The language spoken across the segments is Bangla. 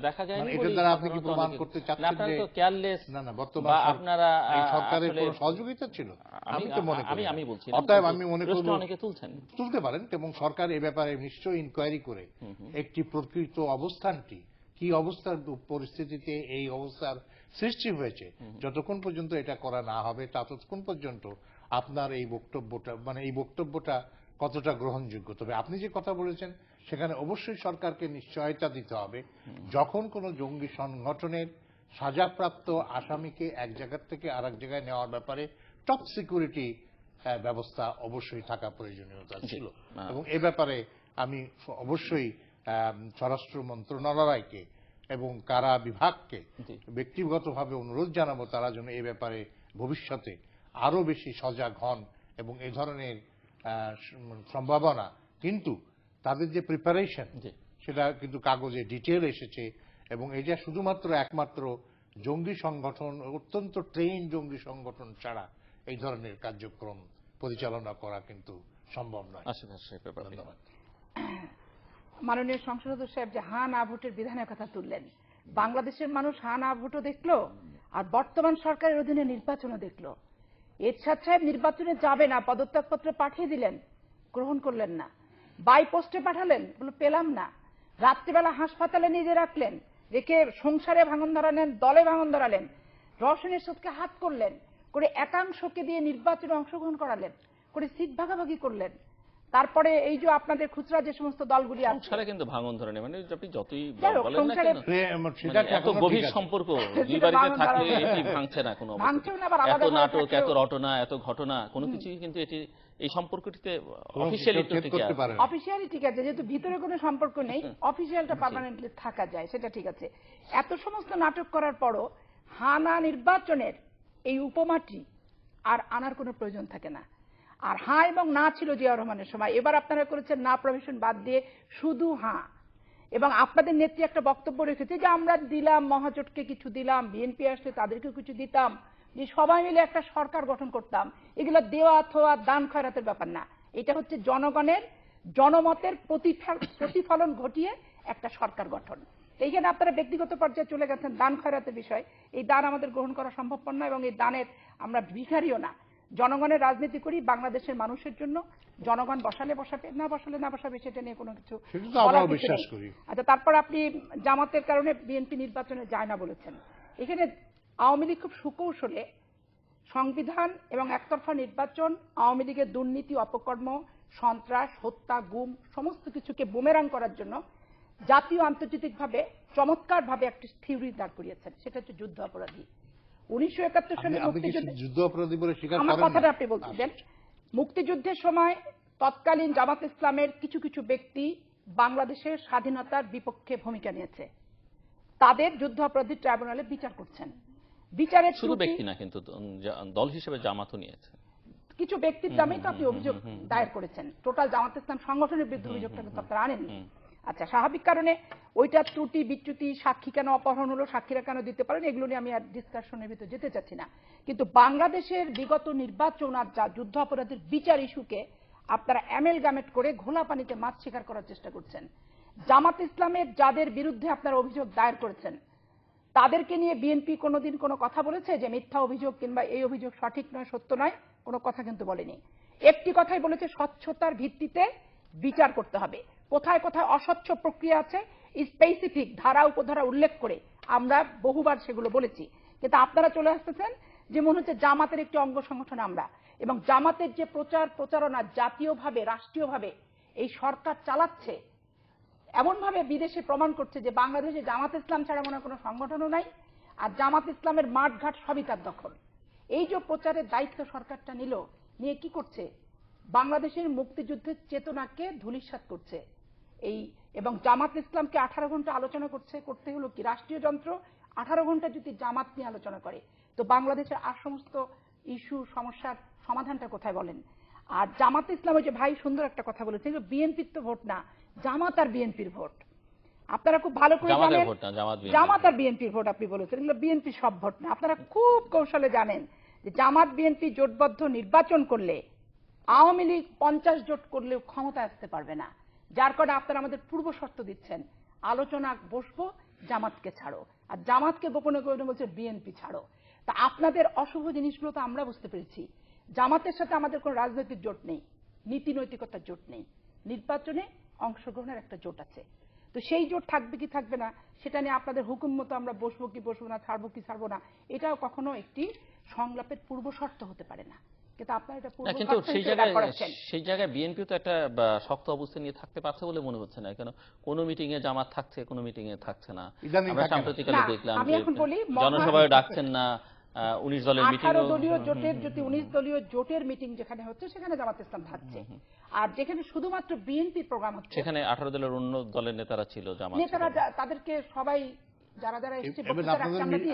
দেখা যায়নি এটার দ্বারা আপনি কি প্রমাণ করতে চাচ্ছেন আপনারা যে তো কেয়ারলেস না না বর্তমান আপনারা এই সরকারের কোনো সহযোগিতা ছিল? আমি তো মনে করি আমি বলছি অতএব আমি মনে করব অনেকে তুলছেন, তুলতে পারেন, এবং সরকার এ ব্যাপারে নিশ্চয়ই ইনকোয়ারি করে একটি প্রকৃত অবস্থানটি কি অবস্থার পরিস্থিতিতে এই অবস্থার সৃষ্টি হয়েছে, যতক্ষণ পর্যন্ত এটা করা না হবে ততক্ষণ পর্যন্ত আপনার এই বক্তব্যটা এই বক্তব্যটা কতটা গ্রহণযোগ্য। তবে আপনি যে কথা বলেছেন সেখানে অবশ্যই সরকারকে নিশ্চয়তা দিতে হবে, যখন কোনো জঙ্গি সংগঠনের সাজাপ্রাপ্ত আসামিকে এক জায়গা থেকে আরেক জায়গায় নেওয়ার ব্যাপারে টপ সিকিউরিটি ব্যবস্থা অবশ্যই থাকা প্রয়োজনীয়তা ছিল, এবং এ ব্যাপারে আমি অবশ্যই স্বরাষ্ট্র মন্ত্রণালয়কে এবং কারা বিভাগকে ব্যক্তিগতভাবে অনুরোধ জানাবো তারা যেন এ ব্যাপারে ভবিষ্যতে আরো বেশি সজাগ হন, এবং এ ধরনের সম্ভাবনা কিন্তু তাদের যে প্রিপারেশন সেটা কিন্তু কাগজে ডিটেল এসেছে, এবং এটা শুধুমাত্র একমাত্র জঙ্গি সংগঠন, অত্যন্ত ট্রেন জঙ্গি সংগঠন ছাড়া এই ধরনের কার্যক্রম পরিচালনা করা কিন্তু সম্ভব নয়। ধন্যবাদ। মাননীয় সংসদ সদস্য সাহেব যে হা না ভোটের বিধানের কথা তুললেন, বাংলাদেশের মানুষ হা না ভোটও দেখলো, আর বর্তমান সরকারের অধীনে নির্বাচনও দেখলো। এরশাদ সাহেব নির্বাচনে যাবে না, পদত্যাগপত্র পাঠিয়ে দিলেন, গ্রহণ করলেন না। বাই পোস্টে পাঠালেন, বলে পেলাম না। রাত্রিবেলা হাসপাতালে নিজে রাখলেন, রেখে সংসারে ভাঙন ধরালেন, দলে ভাঙন ধরালেন, রওশনের সাথে হাত করলেন, করে একাংশকে দিয়ে নির্বাচনে অংশগ্রহণ করালেন, করে সিট ভাগাভাগি করলেন। তারপরে এই যে আপনাদের খুচরা যে সমস্ত দলগুলি আছে, সংসারে কিন্তু ভাঙন ধরে মানে আপনি যতই বলেন না কেন এত গভীর সম্পর্ক দুই বাড়িতে থাকলে এটি ভাঙছে না কোনো অবস্থা। এত নাটক, এত রটনা, এত ঘটনা, কোনো কিছুই কিন্তু এটি এই সম্পর্কটিতে অফিশিয়ালি ঠিক আছে, যেহেতু ভিতরে কোনো সম্পর্ক নেই, অফিশিয়ালটা পার্মানেন্টলি থাকা যায়, সেটা ঠিক আছে। এত সমস্ত নাটক করার পরও হানা নির্বাচনের এই উপমাটি আর আনার কোনো প্রয়োজন থাকে না। আর হ্যাঁ এবং না ছিল জিয়াউর রহমানের সময়, এবার আপনারা করেছেন না প্রভিশন বাদ দিয়ে শুধু হ্যাঁ। এবং আপনাদের নেত্রী একটা বক্তব্য রেখেছে যে আমরা দিলাম, মহাজোটকে কিছু দিলাম, বিএনপি আসলে তাদেরকেও কিছু দিতাম, যে সবাই মিলে একটা সরকার গঠন করতাম। এগুলো দেওয়া অথবা দান খয়রাতের ব্যাপার না, এটা হচ্ছে জনগণের জনমতের প্রতিফলন ঘটিয়ে একটা সরকার গঠন। এইখানে আপনারা ব্যক্তিগত পর্যায়ে চলে গেছেন দান খয়রাতের বিষয়। এই দান আমাদের গ্রহণ করা সম্ভবপর না, এবং এই দানের আমরা ভিখারিও না। জনগণের রাজনীতি করি বাংলাদেশের মানুষের জন্য, জনগণ বসালে বসাবে, না বসালে না বসাবে, সেটা নিয়ে কোনো কিছু বিশ্বাস করি। আচ্ছা, তারপর আপনি জামাতের কারণে বিএনপি নির্বাচনে যায় না বলেছেন। এখানে আওয়ামী লীগ খুব সুকৌশলে সংবিধান এবং একতরফা নির্বাচন, আওয়ামী লীগের দুর্নীতি, অপকর্ম, সন্ত্রাস, হত্যা, গুম সমস্ত কিছুকে বুমেরাং করার জন্য জাতীয় আন্তর্জাতিকভাবে চমৎকারভাবে একটি থিওরি দাঁড় করিয়েছেন, সেটা হচ্ছে যুদ্ধ অপরাধী। 1971 সালে আমার কথাটা আপনি বলছিলেন, মুক্তিযুদ্ধের সময় তৎকালীন জামাত ইসলামের কিছু কিছু ব্যক্তি বাংলাদেশের স্বাধীনতার বিপক্ষে ভূমিকা নিয়েছে, তাদের যুদ্ধ অপরাধী ট্রাইব্যুনালে বিচার করছেন। বিচারের শুধু ব্যক্তি না, কিন্তু দল হিসেবে জামাতও নিয়েছে, কিছু ব্যক্তির নামেই তো আপনি অভিযোগ দায়ের করেছেন। টোটাল জামাত ইসলাম সংগঠনের বিরুদ্ধে অভিযোগটা কিন্তু আপনারা আনেননি। আচ্ছা, স্বাভাবিক কারণে ওইটা ত্রুটি বিচ্যুতি, সাক্ষী কেন অপহরণ হলো, সাক্ষীরা কেন দিতে পারেন, এগুলো নিয়ে আমি আর ডিসকাশনের ভিতরে যেতে চাচ্ছি না। কিন্তু বাংলাদেশের বিগত নির্বাচন আর যা যুদ্ধ অপরাধের বিচার ইস্যুকে আপনারা অ্যামেলগামেট করে ঘোলা পানিতে মাছ শিকার করার চেষ্টা করছেন। জামাত ইসলামের যাদের বিরুদ্ধে আপনারা অভিযোগ দায়ের করেছেন তাদেরকে নিয়ে বিএনপি কোনোদিন কোনো কথা বলেছে যে মিথ্যা অভিযোগ কিংবা এই অভিযোগ সঠিক নয়, সত্য নয়? কোনো কথা কিন্তু বলেনি। একটি কথাই বলেছে, স্বচ্ছতার ভিত্তিতে বিচার করতে হবে। কোথায় কোথায় অস্বচ্ছ প্রক্রিয়া আছে স্পেসিফিক ধারা উপধারা উল্লেখ করে আমরা বহুবার সেগুলো বলেছি, কিন্তু আপনারা চলে আসতেছেন যে মনে হচ্ছে জামাতের একটি অঙ্গ সংগঠন আমরা, এবং জামাতের যে প্রচারণা জাতীয়ভাবে রাষ্ট্রীয়ভাবে এই সরকার চালাচ্ছে, এমনভাবে বিদেশে প্রমাণ করছে যে বাংলাদেশে জামাত ইসলাম ছাড়া মনে কোনো সংগঠনও নাই, আর জামাত ইসলামের মাঠঘাট সবই তার দখল। এই যে প্রচারের দায়িত্ব সরকারটা নিল, নিয়ে কি করছে? বাংলাদেশের মুক্তিযুদ্ধের চেতনাকে ধূলিসাৎ করছে এই, এবং জামাত ইসলামকে 18 ঘন্টা আলোচনা করতে হলো কি রাষ্ট্রীয় যন্ত্র 18 ঘন্টা যদি জামাত নিয়ে আলোচনা করে, তো বাংলাদেশের আর সমস্ত ইস্যু সমস্যার সমাধানটা কোথায় বলেন? আর জামাত ইসলাম, ওই যে ভাই সুন্দর একটা কথা বলেছেন, বিএনপির তো ভোট না, জামাত আর বিএনপির ভোট। আপনারা খুব ভালো করে জানেন জামাত আর বিএনপির ভোট, আপনি বলেছেন এগুলো বিএনপি সব ভোট না। আপনারা খুব কৌশলে জানেন যে জামাত বিএনপি জোটবদ্ধ নির্বাচন করলে আওয়ামী লীগ 50 জোট করলেও ক্ষমতা আসতে পারবে না, যার কারণে আপনারা আমাদের পূর্ব শর্ত দিচ্ছেন আলোচনা বসবো জামাতকে ছাড়ো, আর জামাতকে গোপনে গোপনে বলছে বিএনপি ছাড়ো। তা আপনাদের অশুভ জিনিসগুলো তো আমরা বুঝতে পেরেছি। জামাতের সাথে আমাদের কোনো রাজনৈতিক জোট নেই, নীতি নৈতিকতার জোট নেই, নির্বাচনে অংশগ্রহণের একটা জোট আছে। তো সেই জোট থাকবে কি থাকবে না সেটা নিয়ে আপনাদের হুকুম মতো আমরা বসবো কি বসবো না, ছাড়বো কি ছাড়বো না, এটাও কখনো একটি সংলাপের পূর্ব শর্ত হতে পারে না। কিন্তু আপনারা এটা পূর্ব কিন্তু শর্ত সেই হিসেবে জায়গায় দাঁড় করাচ্ছেন। সেই জায়গায় বিএনপি তো একটা শক্ত অবস্থান নিয়ে থাকতে পারছে বলে মনে হচ্ছে না, কেন কোনো মিটিং এ জামাত থাকছে, কোনো মিটিং এ থাকছে না। ইদানিং আমরা থাকে না। সাম্প্রতিককালে না, দেখলাম আমি যে এখন বলি, জনসভায় ডাকছেন না, 19 দলের মিটিং 18 দলীয় জোটের যদি 19 দলীয় জোটের মিটিং যেখানে হচ্ছে সেখানে জামাত ইসলাম থাকছে, আর যেখানে শুধুমাত্র বিএনপি প্রোগ্রাম হচ্ছে সেখানে 18 দলের অন্য দলের নেতারা ছিল, জামাত নেতারা তাদেরকে সবাই যারা যারা এসছে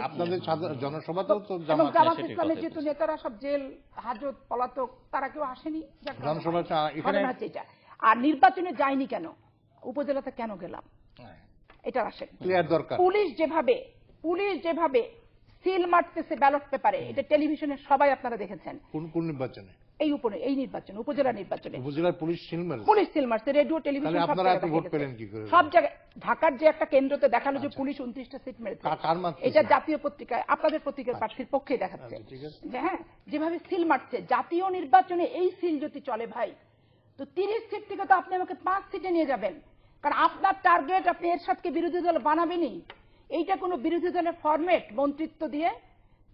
আপনাদের জনসভাতেও তো এবং জামাত সেটাই ইসলামের কথা যেহেতু বলছি। নেতারা সব জেল হাজত পলাতক, তারা কেউ আসেনি। যাক, জনসভাটা এখানে ঘটনা হচ্ছে এটা। আর নির্বাচনে যায়নি কেন, উপজেলাতে কেন গেলাম, এটা আসে ক্লিয়ার দরকার। পুলিশ যেভাবে সিল মারতেছে ব্যালট পেপারে, এটা টেলিভিশনে সবাই আপনারা দেখেছেন। কোন নির্বাচনে? এই নির্বাচনে, উপজেলা নির্বাচনে উপজেলার পুলিশ সিল মারছে, রেডিও টেলিভিশন সব আপনারা এত ভোট পেলেন কি করে? সব জায়গায়। ঢাকার যে একটা কেন্দ্রতে দেখালো যে পুলিশ 29টা সিট মেরেছে, এটা জাতীয় পত্রিকায় আপনাদের পত্রিকার প্রার্থীর পক্ষে দেখাচ্ছে যে হ্যাঁ, যেভাবে সিল মারছে। জাতীয় নির্বাচনে এই সিল যদি চলে ভাই, তো 30 সিট থেকে তো আপনি আমাকে 5 সিটে নিয়ে যাবেন, কারণ আপনার টার্গেট আপনি এরশাদকে বিরোধী দল বানাবেনই। এইটা কোনো বিরোধী দলের ফরম্যাট, মন্ত্রিত্ব দিয়ে,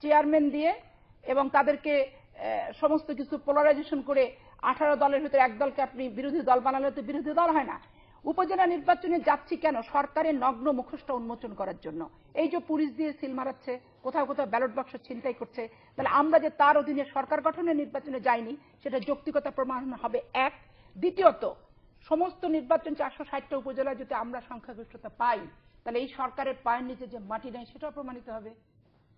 চেয়ারম্যান দিয়ে এবং তাদেরকে সমস্ত কিছু পোলারাইজেশন করে 18 দলের ভিতরে এক দলকে আপনি বিরোধী দল বানালে তো বিরোধী দল হয় না। উপজেলা নির্বাচনে যাচ্ছি কেন, সরকারের নগ্ন মুখোশটা উন্মোচন করার জন্য। এই যে পুলিশ দিয়ে সিল মারাচ্ছে, কোথাও কোথাও ব্যালট বাক্স ছিনতাই করছে, তাহলে আমরা যে তার অধীনে সরকার গঠনের নির্বাচনে যাইনি সেটা যৌক্তিকতা প্রমাণ হবে এক। দ্বিতীয়ত, সমস্ত নির্বাচন 460টা উপজেলায় যদি আমরা সংখ্যাগরিষ্ঠতা পাই, তাহলে এই সরকারের পায়ের নিচে যে মাটি নেই সেটাও প্রমাণিত হবে।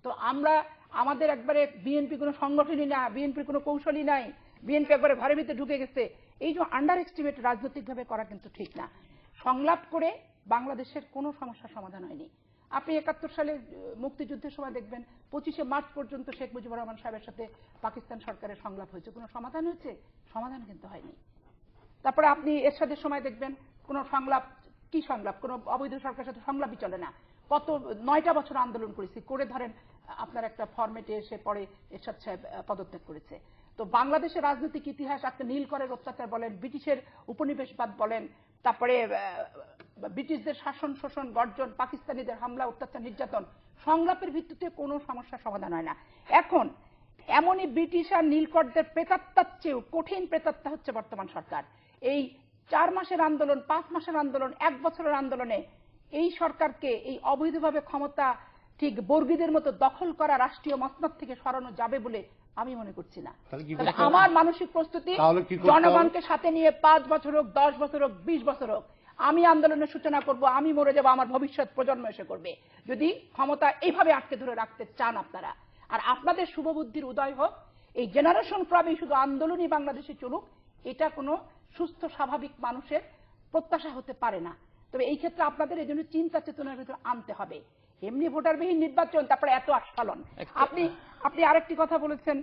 তো আমরা আমাদের একবারে বিএনপি কোনো সংগঠনই না, বিএনপির কোনো কৌশলই নাই, বিএনপি একবারে ঘরের ভিতরে ঢুকে গেছে, এই যে আন্ডার এস্টিমেট রাজনৈতিকভাবে করা কিন্তু ঠিক না। সংলাপ করে বাংলাদেশের কোনো সমস্যার সমাধান হয়নি। আপনি 71 সালে মুক্তিযুদ্ধের সময় দেখবেন 25শে মার্চ পর্যন্ত শেখ মুজিবুর রহমান সাহেবের সাথে পাকিস্তান সরকারের সংলাপ হয়েছে, কোনো সমাধান হয়েছে? সমাধান কিন্তু হয়নি। তারপরে আপনি এরশাদের সময় দেখবেন কোনো সংলাপ, কি সংলাপ, কোনো অবৈধ সরকারের সাথে সংলাপই চলে না। কত 9টা বছর আন্দোলন করেছি, করে ধরেন আপনার একটা ফরম্যাটে এসে পরে এরশাদ সাহেব পদত্যাগ করেছে। তো বাংলাদেশের রাজনৈতিক ইতিহাস আজকে নীলকরের অত্যাচার বলেন, ব্রিটিশের উপনিবেশবাদ বলেন, তারপরে ব্রিটিশদের শাসন শোষণ গর্জন, পাকিস্তানিদের হামলা অত্যাচার নির্যাতন, সংলাপের ভিত্তিতে কোনো সমস্যার সমাধান হয় না। এখন এমনই ব্রিটিশ আর নীলকরদের প্রেতাত্মার চেয়েও কঠিন প্রেতাত্মা হচ্ছে বর্তমান সরকার। এই 4 মাসের আন্দোলন, 5 মাসের আন্দোলন, 1 বছরের আন্দোলনে এই সরকারকে এই অবৈধভাবে ক্ষমতা ঠিক বর্গীদের মতো দখল করা রাষ্ট্রীয় মসনদ থেকে সরানো যাবে বলে আমি মনে করছি না। আমার মানসিক প্রস্তুতি জনগণকে সাথে নিয়ে 5 বছর হোক, 10 বছর হোক, 20 বছর হোক, আমি আন্দোলনের সূচনা করব, আমি মরে যাব, আমার ভবিষ্যৎ প্রজন্ম এসে করবে, যদি ক্ষমতা এইভাবে আটকে ধরে রাখতে চান আপনারা। আর আপনাদের শুভবুদ্ধির উদয় হোক, এই জেনারেশন ক্রমে শুধু আন্দোলনই বাংলাদেশে চলুক, এটা কোনো সুস্থ স্বাভাবিক মানুষের প্রত্যাশা হতে পারে না। তবে এই ক্ষেত্রে আপনাদের এই জন্য চিন্তা চেতনার ভিতরে আনতে হবে। এমনি ভোটারবিহীন নির্বাচন, তারপরে এত আস্ফালন। আপনি আরেকটি কথা বলেছেন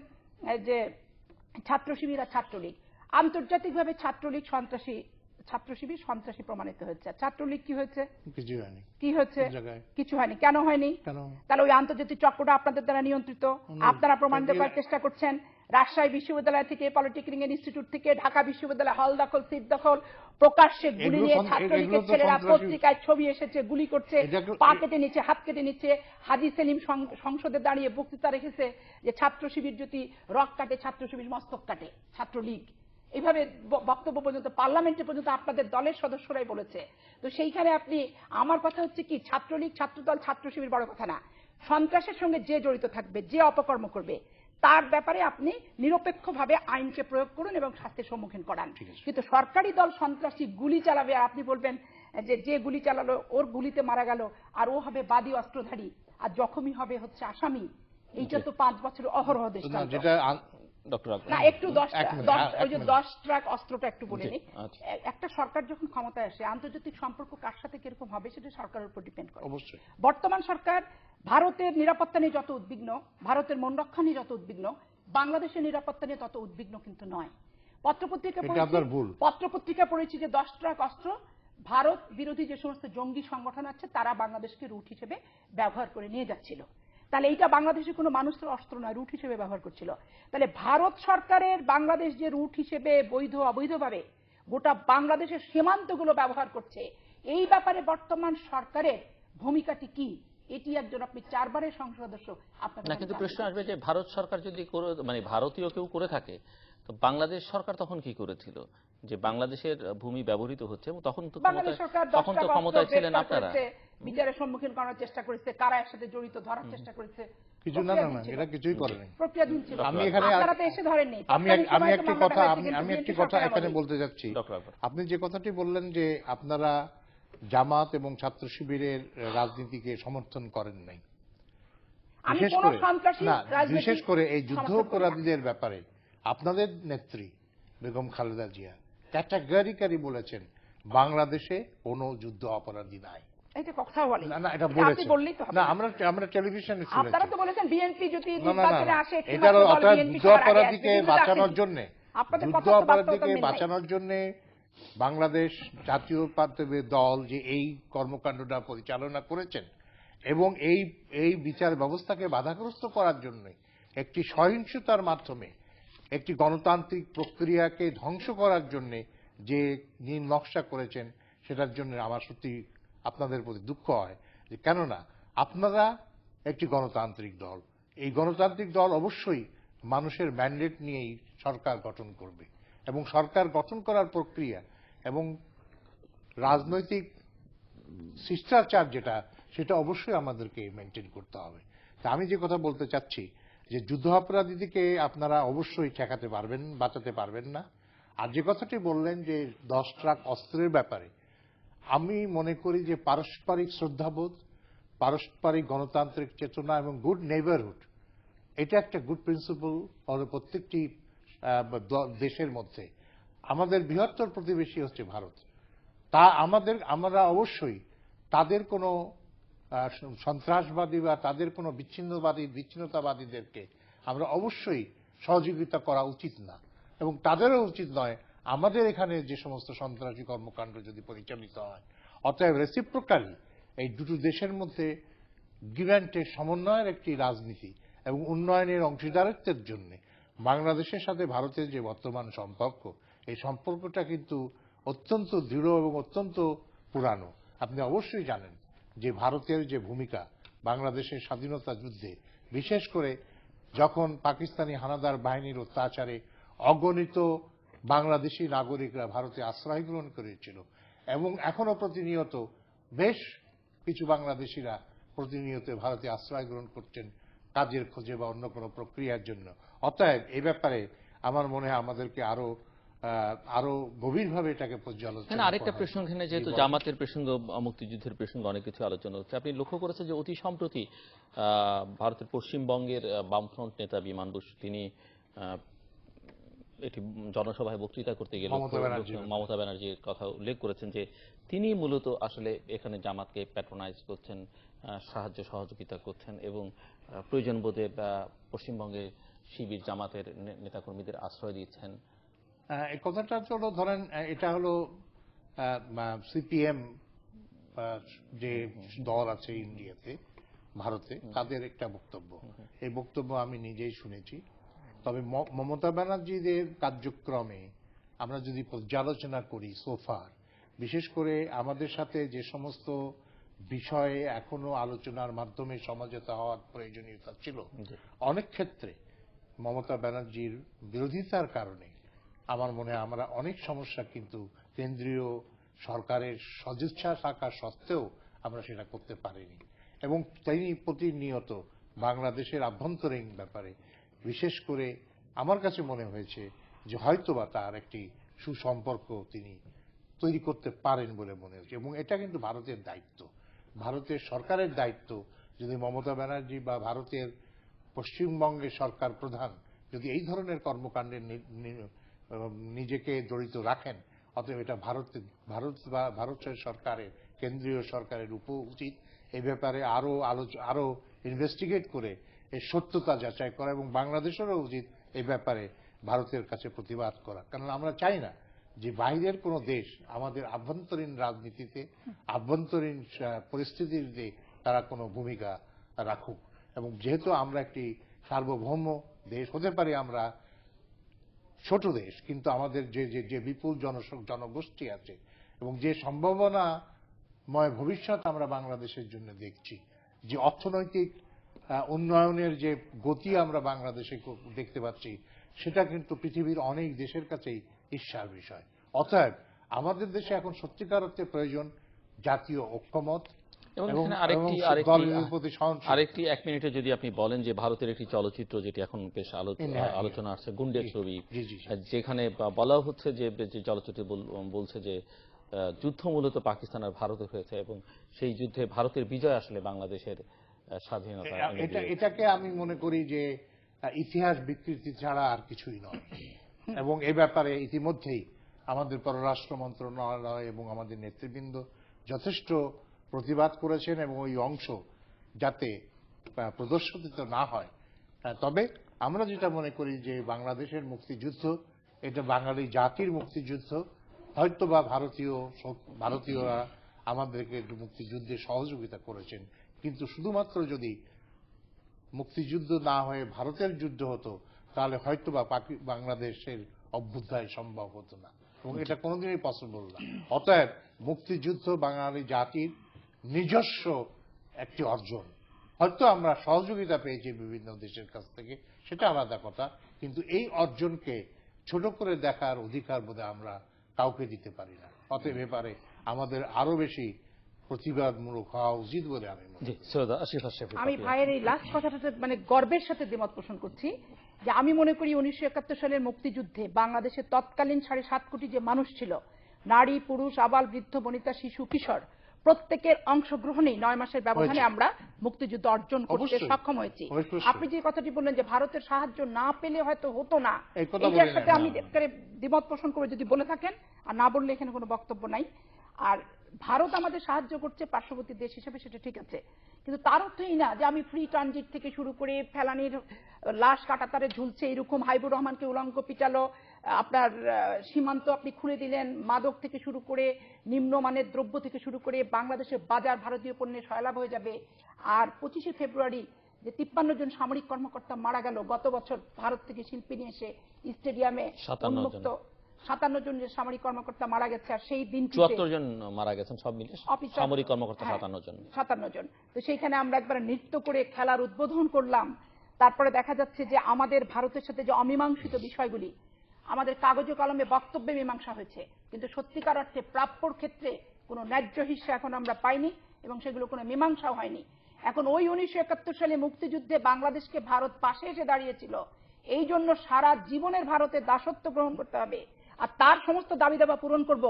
যে ছাত্র শিবির আর ছাত্রলীগ, আন্তর্জাতিকভাবে ছাত্রলীগ সন্ত্রাসী, ছাত্র শিবির সন্ত্রাসী প্রমাণিত হয়েছে। ছাত্রলীগ কি হয়েছে? কি হয়েছে? কিছু হয়নি। কেন হয়নি? তাহলে ওই আন্তর্জাতিক চক্রটা আপনাদের দ্বারা নিয়ন্ত্রিত, আপনারা প্রমাণিত করার চেষ্টা করছেন। রাজশাহী বিশ্ববিদ্যালয় থেকে, পলিটেকনিক ইনস্টিটিউট থেকে, ঢাকা বিশ্ববিদ্যালয় হল দখল, সিট দখল, প্রকাশ্যে গুলি নিয়ে ছাত্রলীগের ছেলেরা পত্রিকায় ছবি এসেছে, গুলি করছে, পা কেটে নিচ্ছে, হাত কেটে নিচ্ছে। হাজী সেলিম সংসদে দাঁড়িয়ে বক্তৃতা রেখেছে যে ছাত্র শিবির যদি রক কাটে, ছাত্র শিবির মস্তক কাটে, ছাত্রলীগ এইভাবে বক্তব্য পর্যন্ত পার্লামেন্টে পর্যন্ত আপনাদের দলের সদস্যরাই বলেছে। তো সেইখানে আপনি, আমার কথা হচ্ছে কি, ছাত্রলীগ, ছাত্রদল, ছাত্র শিবির বড় কথা না, সন্ত্রাসের সঙ্গে যে জড়িত থাকবে, যে অপকর্ম করবে, তার ব্যাপারে আপনি নিরপেক্ষভাবে আইনকে প্রয়োগ করুন এবং শাস্তির সম্মুখীন করান। কিন্তু সরকারি দল সন্ত্রাসী গুলি চালাবে আর আপনি বলবেন যে গুলি চালালো ওর গুলিতে মারা গেল আর ও হবে বাদী অস্ত্রধারী আর জখমী হবে হচ্ছে আসামি, এইটা তো 5 বছর অহরহ দৃষ্টান্ত। না, একটু 10 ট্রাক অস্ত্রটা একটু বলে নিই। একটা সরকার যখন ক্ষমতায় আসে, আন্তর্জাতিক সম্পর্ক কার সাথে কিরকম হবে সেটা সরকারের উপর ডিপেন্ড করে। বর্তমান সরকার ভারতের নিরাপত্তা নিয়ে যত উদ্বিগ্ন, ভারতের মন রক্ষা নিয়ে যত উদ্বিগ্ন, বাংলাদেশের নিরাপত্তা নিয়ে তত উদ্বিগ্ন কিন্তু নয়। পত্রপত্রিকা পড়েছি যে 10 ট্রাক অস্ত্র ভারত বিরোধী যে সমস্ত জঙ্গি সংগঠন আছে তারা বাংলাদেশকে রুট হিসেবে ব্যবহার করে নিয়ে যাচ্ছিল। তাহলে এইটা বাংলাদেশের কোনো মানুষের অস্ত্র নয়, রুট হিসেবে ব্যবহার করছিল। তাহলে ভারত সরকারের বাংলাদেশ যে রুট হিসেবে বৈধ অবৈধভাবে গোটা বাংলাদেশের সীমান্তগুলো ব্যবহার করছে, এই ব্যাপারে বর্তমান সরকারের ভূমিকাটি কি? এটি একজন, আপনি 4 বারের সংসদ সদস্য, আপনার না, কিন্তু প্রশ্ন আসবে যে ভারত সরকার যদি মানে ভারতীয় কেউ করে থাকে, তো বাংলাদেশ সরকার তখন কি করেছিল? যে বাংলাদেশের ভূমি ব্যবহৃত হচ্ছে এবং তখন তো ক্ষমতায় ছিলেন আপনারা, বিচারের সম্মুখীন করার চেষ্টা করেছে, কারা এর সাথে জড়িত ধরার চেষ্টা করেছে, কিছু না এটা কিছুই করেনি, প্রক্রিয়াধীন ছিল। আমি এখানে আপনারা তো এসে ধরেননি। আমি একটি কথা এখানে বলতে যাচ্ছি। আপনি যে কথাটি বললেন যে আপনারা জামাত এবং ছাত্র শিবিরের রাজনীতিকে সমর্থন করেন নাই, বিশেষ করে এই যুদ্ধ অপরাধীদের ব্যাপারে আপনাদের নেত্রী বেগম খালেদা জিয়া ক্যাটাগরিক্যালি বলেছেন বাংলাদেশে কোনো যুদ্ধ অপরাধী নাই। এটা কথা বলেন না, এটা বলেছেন না, আমরা টেলিভিশনে শুনেছি। আপনারা তো বলেছেন বিএনপি যদি নির্বাচনে আসে, এটা যুদ্ধ অপরাধীকে বাঁচানোর জন্য, যুদ্ধ অপরাধীকে বাঁচানোর জন্য বাংলাদেশ জাতীয়তাবাদী দল যে এই কর্মকাণ্ডটা পরিচালনা করেছেন এবং এই বিচার ব্যবস্থাকে বাধাগ্রস্ত করার জন্য একটি সহিংসতার মাধ্যমে একটি গণতান্ত্রিক প্রক্রিয়াকে ধ্বংস করার জন্য যে নীল নকশা করেছেন, সেটার জন্য আমার সত্যি আপনাদের প্রতি দুঃখ হয়। যে কেননা আপনারা একটি গণতান্ত্রিক দল, এই গণতান্ত্রিক দল অবশ্যই মানুষের ম্যান্ডেট নিয়েই সরকার গঠন করবে এবং সরকার গঠন করার প্রক্রিয়া এবং রাজনৈতিক শিষ্টাচার যেটা, সেটা অবশ্যই আমাদেরকে মেনটেন করতে হবে। তা আমি যে কথা বলতে চাচ্ছি যে যুদ্ধাপরাধীদেরকে আপনারা অবশ্যই ঠেকাতে পারবেন, বাঁচাতে পারবেন না। আর যে কথাটি বললেন যে 10 ট্রাক অস্ত্রের ব্যাপারে, আমি মনে করি যে পারস্পরিক শ্রদ্ধাবোধ, পারস্পরিক গণতান্ত্রিক চেতনা এবং গুড নেইবারহুড, এটা একটা গুড প্রিন্সিপল প্রত্যেকটি দেশের মধ্যে। আমাদের বৃহত্তর প্রতিবেশী হচ্ছে ভারত, তা আমরা অবশ্যই তাদের কোনো সন্ত্রাসবাদী বা তাদের কোনো বিচ্ছিন্নতাবাদীদেরকে আমরা অবশ্যই সহযোগিতা করা উচিত না, এবং তাদেরও উচিত নয় আমাদের এখানে যে সমস্ত সন্ত্রাসী কর্মকাণ্ড যদি পরিচালিত হয়। অতএব রেসিপ্রোকালি এই দুটো দেশের মধ্যে গিভ অ্যান্ড টেক সমন্বয়ের একটি রাজনীতি এবং উন্নয়নের অংশীদারিত্বের জন্য বাংলাদেশের সাথে ভারতের যে বর্তমান সম্পর্ক, এই সম্পর্কটা কিন্তু অত্যন্ত দৃঢ় এবং অত্যন্ত পুরানো। আপনি অবশ্যই জানেন যে ভারতের যে ভূমিকা বাংলাদেশের স্বাধীনতা যুদ্ধে, বিশেষ করে যখন পাকিস্তানি হানাদার বাহিনীর অত্যাচারে অগণিত বাংলাদেশি নাগরিকরা ভারতে আশ্রয় গ্রহণ করেছিল এবং এখনো প্রতিনিয়ত বেশ কিছু বাংলাদেশিরা প্রতিনিয়ত ভারতে আশ্রয় গ্রহণ করছেন কাজের খোঁজে বা অন্য কোনো প্রক্রিয়ার জন্য। অতএব এই ব্যাপারে আমার মনে হয় আমাদেরকে আরো গভীরভাবে এটাকে পর্যালোচনা। আরেকটা প্রশ্ন এখানে, যেহেতু জামাতের প্রসঙ্গ, মুক্তিযুদ্ধের প্রসঙ্গ অনেক কিছু আলোচনা হচ্ছে, আপনি লক্ষ্য করেছেন যে অতি সম্প্রতি ভারতের পশ্চিমবঙ্গের বামফ্রন্ট নেতা বিমান বসু তিনি এটি জনসভায় বক্তৃতা করতে গেলে মমতা ব্যানার্জির কথা উল্লেখ করেছেন যে তিনি মূলত আসলে এখানে জামাতকে প্যাট্রোনাইজ করছেন, সাহায্য সহযোগিতা করছেন এবং প্রয়োজন বোধে পশ্চিমবঙ্গে শিবির জামাতের নেতাকর্মীদের আশ্রয় দিচ্ছেন। এই কথাটা হলো, ধরেন এটা হলো সিপিএম যে দল আছে ইন্ডিয়াতে, ভারতে, তাদের একটা বক্তব্য। এই বক্তব্য আমি নিজেই শুনেছি। তবে মমতা ব্যানার্জিদের কার্যক্রমে আমরা যদি পর্যালোচনা করি সোফার, বিশেষ করে আমাদের সাথে যে সমস্ত বিষয়ে এখনো আলোচনার মাধ্যমে সমঝোতা হওয়ার প্রয়োজনীয়তা ছিল, অনেক ক্ষেত্রে মমতা ব্যানার্জির বিরোধিতার কারণে আমার মনে হয় আমরা অনেক সমস্যা কিন্তু কেন্দ্রীয় সরকারের সদিচ্ছা থাকা সত্ত্বেও আমরা সেটা করতে পারিনি। এবং তিনি প্রতিনিয়ত বাংলাদেশের আভ্যন্তরীণ ব্যাপারে বিশেষ করে আমার কাছে মনে হয়েছে যে হয়তোবা তার একটি সুসম্পর্ক তিনি তৈরি করতে পারেন বলে মনে হচ্ছে। এবং এটা কিন্তু ভারতের দায়িত্ব, ভারতের সরকারের দায়িত্ব। যদি মমতা ব্যানার্জি বা ভারতের পশ্চিমবঙ্গের সরকার প্রধান যদি এই ধরনের কর্মকাণ্ডে নিজেকে জড়িত রাখেন, অতএব এটা ভারত সরকারের, কেন্দ্রীয় সরকারের উচিত এই ব্যাপারে আরো ইনভেস্টিগেট করে এর সত্যতা যাচাই করা, এবং বাংলাদেশেরও উচিত এই ব্যাপারে ভারতের কাছে প্রতিবাদ করা। কারণ আমরা চাই না যে বাইরের কোনো দেশ আমাদের আভ্যন্তরীণ রাজনীতিতে, আভ্যন্তরীণ পরিস্থিতিতে তারা কোনো ভূমিকা রাখুক। এবং যেহেতু আমরা একটি সার্বভৌম দেশ, হতে পারি আমরা ছোট দেশ, কিন্তু আমাদের যে বিপুল জনগোষ্ঠী আছে এবং যে সম্ভাবনাময় ভবিষ্যৎ আমরা বাংলাদেশের জন্য দেখছি, যে অর্থনৈতিক উন্নয়নের যে গতি আমরা বাংলাদেশে দেখতে পাচ্ছি, সেটা কিন্তু পৃথিবীর অনেক দেশের কাছেই ঈর্ষার বিষয়। অতএব আমাদের দেশে এখন সত্যিকার অর্থে প্রয়োজন জাতীয় ঐক্যমত এবং আরেকটি 1 মিনিটে যদি আপনি বলেন যে ভারতের একটি চলচ্চিত্র যেটি এখন বেশ আলোচনা আসছে, গুন্ডে ছবি, যেখানে বলা হচ্ছে যে চলচ্চিত্র বলছে যে যুদ্ধ মূলত পাকিস্তান আর ভারতে হয়েছে এবং সেই যুদ্ধে ভারতের বিজয় আসলে বাংলাদেশের স্বাধীনতা। এটাকে আমি মনে করি যে ইতিহাস বিকৃতি ছাড়া আর কিছুই নয়। এবং এ ব্যাপারে ইতিমধ্যেই আমাদের পররাষ্ট্র মন্ত্রণালয় এবং আমাদের নেতৃবৃন্দ যথেষ্ট প্রতিবাদ করেছেন এবং ওই অংশ যাতে প্রদর্শিত না হয়। তবে আমরা যেটা মনে করি যে বাংলাদেশের মুক্তিযুদ্ধ এটা বাঙালি জাতির মুক্তিযুদ্ধ। হয়তোবা ভারতীয়রা আমাদেরকে মুক্তিযুদ্ধে সহযোগিতা করেছেন, কিন্তু শুধুমাত্র যদি মুক্তিযুদ্ধ না হয়ে ভারতের যুদ্ধ হতো তাহলে হয়তোবা বাংলাদেশের অভ্যুদয় সম্ভব হতো না, এবং এটা কোনোদিনই পসিবল না। অতএব মুক্তিযুদ্ধ বাঙালি জাতির নিজস্ব একটি অর্জন। হয়তো আমরা সহযোগিতা পেয়েছি বিভিন্ন দেশের কাছ থেকে, সেটা আলাদা কথা, কিন্তু এই অর্জনকে ছোট করে দেখার অধিকার বোধহয় আমরা কাউকে দিতে পারি না। অতএব ব্যাপারে আমাদের আরো বেশি প্রতিবাদমূলক হওয়া উচিত বলে আমি মনে করি। আমি ভাইয়ের এই লাস্ট কথাটাতে মানে গর্বের সাথে দ্বিমত পোষণ করছি যে আমি মনে করি 1971 সালের মুক্তিযুদ্ধে বাংলাদেশের তৎকালীন 7.5 কোটি যে মানুষ ছিল, নারী পুরুষ আবাল বৃদ্ধ বনিতা শিশু কিশোর, প্রত্যেকের অংশগ্রহণেই 9 মাসের ব্যবধানে আমরা মুক্তিযুদ্ধ অর্জন করতে সক্ষম হয়েছি। আপনি যে কথাটি বললেন যে ভারতের সাহায্য না পেলে হয়তো হতো না, এটার সাথে আমি দ্বিমত পোষণ করে যদি বলে থাকেন, আর না বললে এখানে কোনো বক্তব্য নাই। আর ভারত আমাদের সাহায্য করছে পার্শ্ববর্তী দেশ হিসেবে, সেটা ঠিক আছে, কিন্তু তার অর্থই না যে আমি ফ্রি ট্রানজিট থেকে শুরু করে ফেলানির লাশ কাটাতারে ঝুলছে এরকম হাইবুর রহমানকে উলঙ্গ পিটালো, আপনার সীমান্ত আপনি খুলে দিলেন, মাদক থেকে শুরু করে নিম্নমানের দ্রব্য থেকে শুরু করে বাংলাদেশের বাজার ভারতীয় পণ্যে সয়লাভ হয়ে যাবে। আর 25শে ফেব্রুয়ারি যে 53 জন সামরিক কর্মকর্তা মারা গেল গত বছর ভারত থেকে শিল্পী নিয়ে এসে স্টেডিয়ামে উন্মুক্ত, 57 জন যে সামরিক কর্মকর্তা মারা গেছে, আর সেই দিন 74 জন মারা গেছেন সব মিলে সামরিক কর্মকর্তা 57 জন। তো সেইখানে আমরা একবার নৃত্য করে খেলার উদ্বোধন করলাম। তারপরে দেখা যাচ্ছে যে আমাদের ভারতের সাথে যে অমীমাংসিত বিষয়গুলি আমাদের কাগজে কলমে বক্তব্যে মীমাংসা হয়েছে, কিন্তু সত্যিকার অর্থে প্রাপ্যর ক্ষেত্রে কোনো ন্যায্য হিস্সা এখন আমরা পাইনি এবং সেগুলো কোনো মীমাংসাও হয়নি। এখন ওই 1971 সালে মুক্তিযুদ্ধে বাংলাদেশকে ভারত পাশে এসে দাঁড়িয়েছিল, এই জন্য সারা জীবনের ভারতের দাসত্ব গ্রহণ করতে হবে, আর তার সমস্ত দাবি দাবা পূরণ করব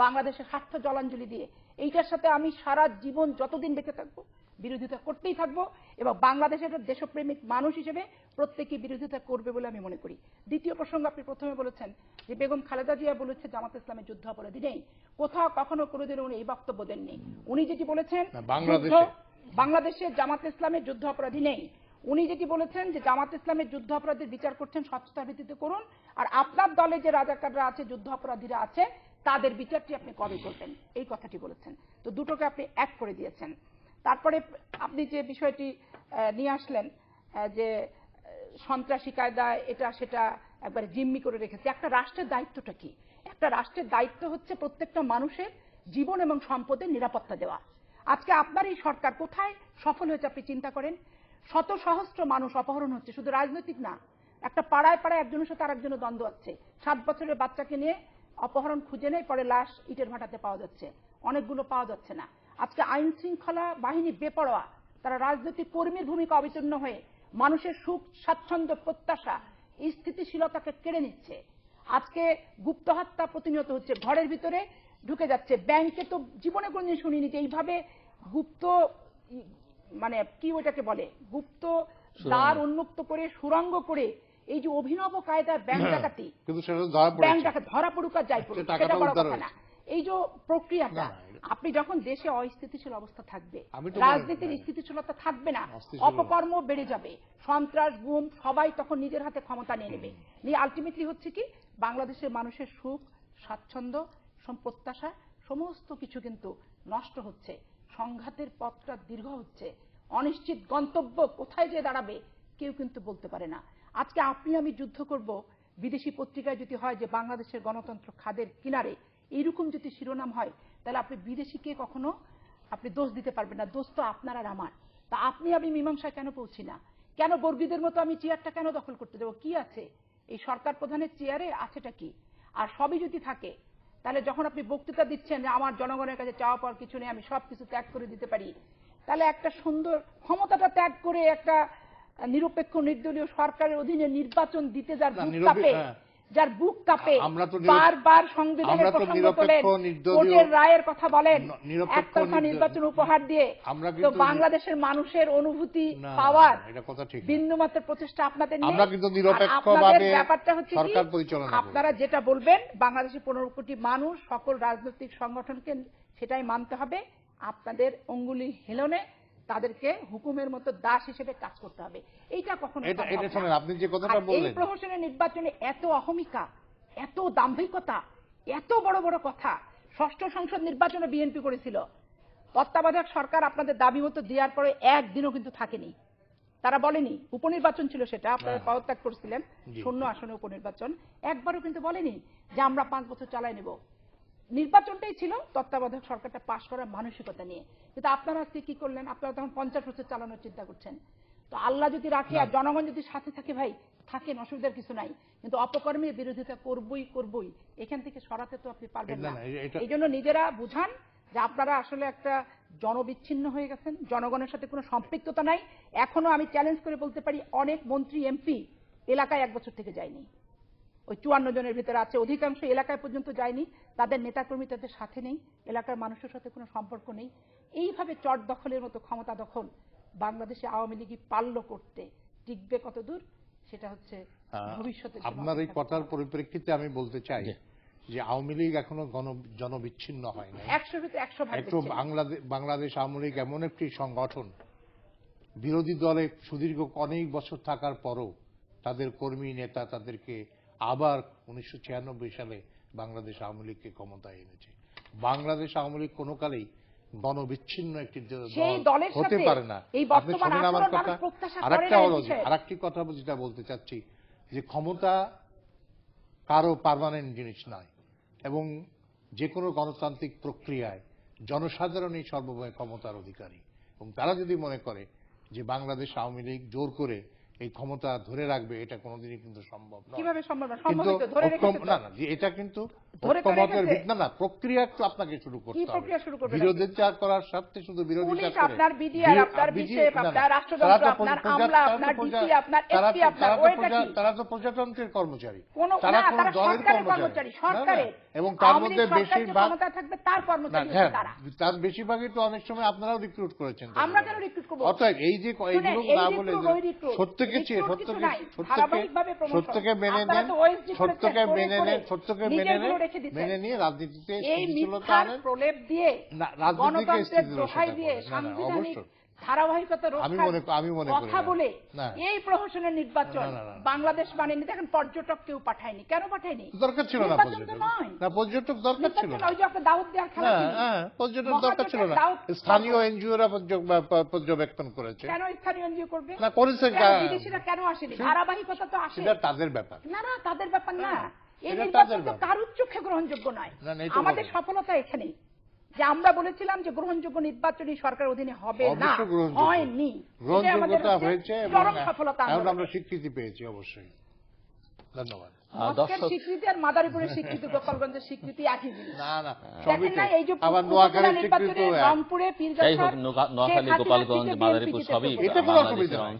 বাংলাদেশের স্বার্থ জলাঞ্জলি দিয়ে। এইটার সাথে আমি সারা জীবন যতদিন বেঁচে থাকবো বিরোধিতা করতেই থাকবো, এবং বাংলাদেশের দেশপ্রেমিক মানুষ হিসেবে প্রত্যেকেই বিরোধিতা করবে বলে আমি মনে করি। দ্বিতীয় প্রসঙ্গ, আপনি প্রথমে বলেছেন যে বেগম খালেদা জিয়া বলেছে জামাত ইসলামের যুদ্ধ অপরাধী নেই, কোথাও কখনো কোনোদিন উনি এই বক্তব্য দেননি। উনি যেটি বলেছেন বাংলাদেশে জামাত ইসলামের যুদ্ধ অপরাধী নেই, উনি যেটি বলেছেন যে জামাত ইসলামের যুদ্ধ অপরাধীর বিচার করছেন স্বচ্ছতার ভিত্তিতে করুন, আর আপনার দলে যে রাজাকাররা আছে যুদ্ধ অপরাধীরা আছে তাদের বিচারটি আপনি কবে করবেন, এই কথাটি বলেছেন। তো দুটোকে আপনি এক করে দিয়েছেন। তারপরে আপনি যে বিষয়টি নিয়ে আসলেন যে সন্ত্রাসী কায়দায় এটা সেটা একবার জিম্মি করে রেখেছে। একটা রাষ্ট্রের দায়িত্বটা কি? একটা রাষ্ট্রের দায়িত্ব হচ্ছে প্রত্যেকটা মানুষের জীবন এবং সম্পদের নিরাপত্তা দেওয়া। আজকে আপনার এই সরকার কোথায় সফল হয়েছে আপনি চিন্তা করেন। শত সহস্র মানুষ অপহরণ হচ্ছে, শুধু রাজনৈতিক না, একটা পাড়ায় পাড়ায় একজনের সাথে আরেকজনের দ্বন্দ্ব আছে। 7 বছরের বাচ্চাকে নিয়ে অপহরণ খুঁজে নেই, পরে লাশ ইটের ভাটাতে পাওয়া যাচ্ছে, অনেকগুলো পাওয়া যাচ্ছে না। আজকে আইন শৃঙ্খলা বাহিনী বেপরোয়া, তারা রাজনৈতিক কর্মীর ভূমিকা অবতীর্ণ হয়ে মানুষের সুখ স্বাচ্ছন্দ্য প্রত্যাশা স্থিতিশীলতাকে কেড়ে নিচ্ছে। আজকে গুপ্ত হত্যা প্রতিনিয়ত হচ্ছে, ঘরের ভিতরে ঢুকে যাচ্ছে। ব্যাংকে তো জীবনে কোনদিন শুনিনি যে এইভাবে গুপ্ত মানে কি ওইটাকে বলে গুপ্ত দ্বার উন্মুক্ত করে সুড়ঙ্গ করে এই যে অভিনব কায়দার ব্যাংক ডাকাতি, ব্যাংক ডাকাতি ধরা পড়ুক আর যাই পড়ুক সেটা বড় কথা না। এই যে প্রক্রিয়াটা, আপনি যখন দেশে অস্থিতিশীল অবস্থা থাকবে, রাজনীতির স্থিতিশীলতা থাকবে না, অপকর্ম বেড়ে যাবে, সন্ত্রাস গুম সবাই তখন নিজের হাতে ক্ষমতা নিয়ে নেবে। নিয়ে আলটিমেটলি হচ্ছে কি বাংলাদেশের মানুষের সুখ স্বাচ্ছন্দ্য, প্রত্যাশা সমস্ত কিছু কিন্তু নষ্ট হচ্ছে, সংঘাতের পথটা দীর্ঘ হচ্ছে, অনিশ্চিত গন্তব্য কোথায় যে দাঁড়াবে কেউ কিন্তু বলতে পারে না। আজকে আপনি আমি যুদ্ধ করব, বিদেশি পত্রিকায় যদি হয় যে বাংলাদেশের গণতন্ত্র খাদের কিনারে, এইরকম যদি শিরোনাম হয়, তাহলে আপনি বিদেশিকে কখনো আপনি দোষ দিতে পারবেন না, দোষ তো আপনার আর আমার। তা আপনি আমি মীমাংসায় কেন পৌঁছি না? কেন বর্গীদের মতো আমি চেয়ারটা কেন দখল করতে দেবো? কি আছে এই সরকার প্রধানের চেয়ারে? আছেটা কি? আর সবই যদি থাকে, তাহলে যখন আপনি বক্তৃতা দিচ্ছেন যে আমার জনগণের কাছে চাওয়া পাওয়ার কিছু নেই, আমি সবকিছু ত্যাগ করে দিতে পারি, তাহলে একটা সুন্দর ক্ষমতাটা ত্যাগ করে একটা নিরপেক্ষ নির্দলীয় সরকারের অধীনে নির্বাচন দিতে যার বুক কাঁপে, বারবার সংবিধানের প্রসঙ্গ তোলেন, কোর্টের রায়ের কথা বলেন, একতরফা নির্বাচন উপহার দিয়ে, তো বাংলাদেশের মানুষের অনুভূতি পাওয়ার বিন্দুমাত্র প্রচেষ্টা আপনাদের নেই। আপনাদের ব্যাপারটা হচ্ছে আপনারা যেটা বলবেন বাংলাদেশের 15 কোটি মানুষ, সকল রাজনৈতিক সংগঠনকে সেটাই মানতে হবে। আপনাদের অঙ্গুলি হেলনে তাদেরকে হুকুমের মতো দাস হিসেবে কাজ করতে হবে। এইটা কখনো আপনি যে কথাটা বললেন, এই প্রহসনের নির্বাচনে এত অহমিকা, এত দাম্ভিকতা, এত বড় বড় কথা। 6ষ্ঠ সংসদ নির্বাচনে বিএনপি করেছিল, তত্ত্বাবধায়ক সরকার আপনাদের দাবি মতো দেওয়ার পরে একদিনও কিন্তু থাকেনি। তারা বলেনি, উপনির্বাচন ছিল সেটা, আপনারা পদত্যাগ করেছিলেন, 0 আসনে উপনির্বাচন, একবারও কিন্তু বলেনি যে আমরা 5 বছর চালাই নেব। নির্বাচনটাই ছিল তত্ত্বাবধায়ক সরকারটা পাশ করার মানসিকতা নিয়ে। কিন্তু আপনারা আজকে কি করলেন? আপনারা তখন 50 বছর চালানোর চিন্তা করছেন। তো আল্লাহ যদি রাখে আর জনগণ যদি সাথে থাকে, ভাই থাকেন, অসুবিধার কিছু নাই, কিন্তু অপকর্মের বিরোধিতা করবই। এখান থেকে সরাতে তো আপনি পারবেন না। এই জন্য নিজেরা বুঝান যে আপনারা আসলে একটা জনবিচ্ছিন্ন হয়ে গেছেন, জনগণের সাথে কোনো সম্পৃক্ততা নাই। এখনো আমি চ্যালেঞ্জ করে বলতে পারি অনেক মন্ত্রী এমপি এলাকায় 1 বছর থেকে যায়নি, ওই 54 জনের ভিতরে আছে, অধিকাংশ এলাকায় পর্যন্ত যায়নি, তাদের নেতাকর্মী তাদের সাথে নেই, এলাকার মানুষের সাথে কোনো সম্পর্ক নেই। এইভাবে চট দখলের মতো ক্ষমতা দখল বাংলাদেশে আওয়ামী লীগই পারল করতে, টিকবে কতদূর সেটা হচ্ছে ভবিষ্যতে। আপনার এই কথার পরিপ্রেক্ষিতে আমি বলতে চাই যে আওয়ামী লীগ এখনো জনবিচ্ছিন্ন হয় না। 100 বাংলাদেশ আওয়ামী লীগ এমন একটি সংগঠন, বিরোধী দলে সুদীর্ঘ অনেক বছর থাকার পরও তাদের কর্মী নেতা তাদেরকে আবার 1996 সালে বাংলাদেশ আওয়ামী লীগকে ক্ষমতায় এনেছে। বাংলাদেশ আওয়ামী লীগ কোনো কালেই গণবিচ্ছিন্ন একটি দল হতে পারে না। আপনি শুনেন আমার কথা। আরেকটি কথা যেটা বলতে চাচ্ছি যে ক্ষমতা কারো পার্মানেন্ট জিনিস নয়, এবং যে কোনো গণতান্ত্রিক প্রক্রিয়ায় জনসাধারণই সর্বময় ক্ষমতার অধিকারী, এবং তারা যদি মনে করে যে বাংলাদেশ আওয়ামী লীগ জোর করে এই ক্ষমতা ধরে রাখবে, এটা কোনোদিনই কিন্তু সম্ভব নয়। কিভাবে সম্ভব না? এটা কিন্তু ঐক্যমতের ভিত্তি না, প্রক্রিয়া একটু আপনাকে শুরু করতে হবে। বিরোধিতা করার সাথে শুধু বিরোধিতা করে আপনার বিডিআর, আপনার বিশেপ, আপনার রাষ্ট্রযন্ত্র, আপনার আমলা, আপনার ডিসি, আপনার এসপি, আপনার ওইটা তারা তো প্রজাতন্ত্রের কর্মচারী, তারা কোনো দলের কর্মচারী, সরকারের, এবং তার মধ্যে বেশিরভাগ থাকবে তার কর্মচারী তারা। তার বেশিরভাগই তো অনেক সময় আপনারাও রিক্রুট করেছেন। আমরা কেন রিক্রুট করব? অতএব এই যে এইগুলো না বলে সত্যকে মেনে নিয়ে রাজনীতিতে স্থিতিশীলতা আনেন, প্রলেপ দিয়ে রাজনীতিকে স্থিতিশীলতা ধারাবাহিকতা আমি মনে কথা বলে এই প্রহসনের নির্বাচন বাংলাদেশ মানেনি। দেখেন পর্যটক কেউ পাঠায়নি, কেন পাঠায়নি? দরকার ছিল না পর্যটক দরকার ছিল না, ওই যে একটা দাওয়াত দেওয়ার খেলা, পর্যটক দরকার ছিল না। স্থানীয় এনজিওরা পর্যবেক্ষণ করেছে। কেন স্থানীয় এনজিও করবে? না করেছে, বিদেশিরা কেন আসেনি? ধারাবাহিকতা তো আসে, সেটা তাদের ব্যাপার। না তাদের ব্যাপার না। এই নির্বাচন তো কারোর চোখে গ্রহণযোগ্য নয়। আমাদের সফলতা এখানেই যে আমরা বলেছিলাম যে গ্রহণযোগ্য নির্বাচনী সরকার অধীনে হবে না, হয়নি, গ্রহণযোগ্যতা হয়েছে এবং চরম সফলতা আমরা স্বীকৃতি পেয়েছি। অবশ্যই ধন্যবাদ। স্বীকৃতি আর মাদারীপুরের স্বীকৃতি, গোপালগঞ্জের স্বীকৃতি একই জিনিস। আবার নোয়াখালীর স্বীকৃতি, রংপুরে পীরগাছার, নোয়াখালী, গোপালগঞ্জ, মাদারীপুর সবই এটা কোনো অসুবিধা নেই।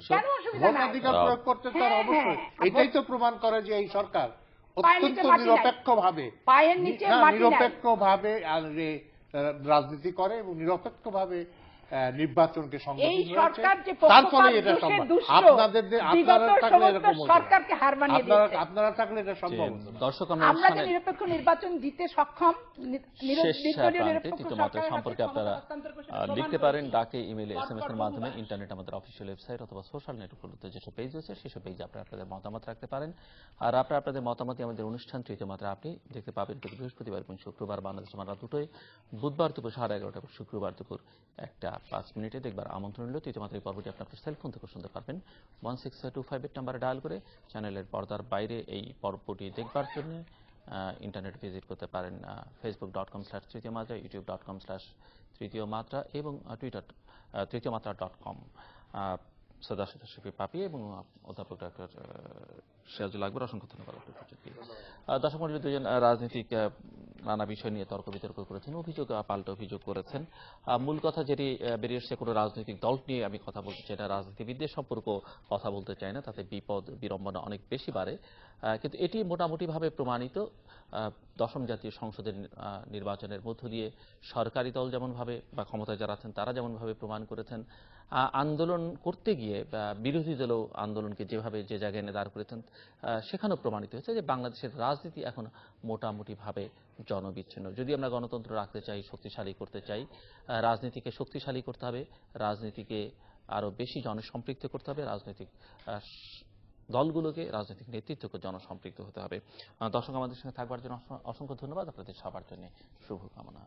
ভোটাধিকার প্রয়োগ করতে তার অবশ্যই, এটাই তো প্রমাণ করে যে এই সরকার অত্যন্ত নিরপেক্ষভাবে রাজনীতি করে এবং নিরপেক্ষভাবে নির্বাচনকে সংগঠিত এই হয়েছে, সরকার যে তারপরে পক্ষপাত এটা দোষে সম্ভব। দুষ্ট, আপনারা থাকলে বিগত এরকম সমস্ত হতো না। সরকারকে হার মানিয়ে দিয়েছে। আপনারা থাকলে এটা সম্ভব হতো না। দর্শক আমরা যে নিরপেক্ষ নির্বাচন দিতে সক্ষম, শেষ নির্দলীয় প্রান্তে নিরপেক্ষ তৃতীয় মাত্রা সরকারের সম্পর্কে হাতে আপনারা ক্ষমতা হস্তান্তর করে সেটা প্রমাণ লিখতে পারেন করেছি। ডাকে, ইমেলে, SMS এর মাধ্যমে, পরপর ইন্টারনেট আমাদের অফিসিয়াল ওয়েবসাইট অথবা সোশ্যাল নেটওয়ার্কগুলোতে যেসব পেজ রয়েছে সেসব পেজে আপনারা আপনাদের মতামত রাখতে পারেন। আর আপনারা আপনাদের মতামতই আমাদের অনুষ্ঠান তৃতীয় মাত্রা আপনি দেখতে পাবেন প্রতি বৃহস্পতিবার এবং শুক্রবার বাংলাদেশ মাত্রা দুটোয়, বুধবার দুপুর 11:30 এবং শুক্রবার দুপুর 1:05 দেখবার আমন্ত্রণ রইল। তৃতীয় মাত্রা এই পর্বটি আপনি আপনার সেলফোন থেকে শুনতে পারবেন 16258 নাম্বারে ডায়াল করে। চ্যানেলের পর্দার বাইরে এই পর্বটি দেখবার জন্য ইন্টারনেট ভিজিট করতে পারেন facebook.com/তৃতীয় মাত্রা, youtube.com/তৃতীয় মাত্রা এবং টুইটার তৃতীয় মাত্রা.com। সদা শফি পাপি এবং অধ্যাপক ডক্টর সিরাজুল আকবর, অসংখ্য ধন্যবাদ আপনার প্রযুক্তি। দর্শক মণ্ডলী, দুজন রাজনৈতিক নানা বিষয় নিয়ে তর্ক বিতর্ক করেছেন, অভিযোগ পাল্টা অভিযোগ করেছেন। মূল কথা যেটি বেরিয়ে এসছে, কোনো রাজনৈতিক দল নিয়ে আমি কথা বলতে চাই না, রাজনীতিবিদদের সম্পর্ক কথা বলতে চাই না, তাতে বিপদ বিড়ম্বনা অনেক বেশি বাড়ে। কিন্তু এটি মোটামুটিভাবে প্রমাণিত দশম জাতীয় সংসদের নির্বাচনের মধ্য দিয়ে সরকারি দল যেমনভাবে বা ক্ষমতায় যারা আছেন তারা যেমনভাবে প্রমাণ করেছেন, আন্দোলন করতে গিয়ে বিরোধী দলও আন্দোলনকে যেভাবে যে জায়গায় এনে দাঁড় করেছেন, সেখানেও প্রমাণিত হয়েছে যে বাংলাদেশের রাজনীতি এখন মোটামুটিভাবে জনবিচ্ছিন্ন। যদি আমরা গণতন্ত্র রাখতে চাই, শক্তিশালী করতে চাই, রাজনীতিকে শক্তিশালী করতে হবে, রাজনীতিকে আরো বেশি জনসম্পৃক্ত করতে হবে, রাজনৈতিক দলগুলোকে, রাজনৈতিক নেতৃত্বকে জনসম্পৃক্ত হতে হবে। দর্শক, আমাদের সঙ্গে থাকবার জন্য অসংখ্য ধন্যবাদ। আপনাদের সবার জন্য শুভকামনা।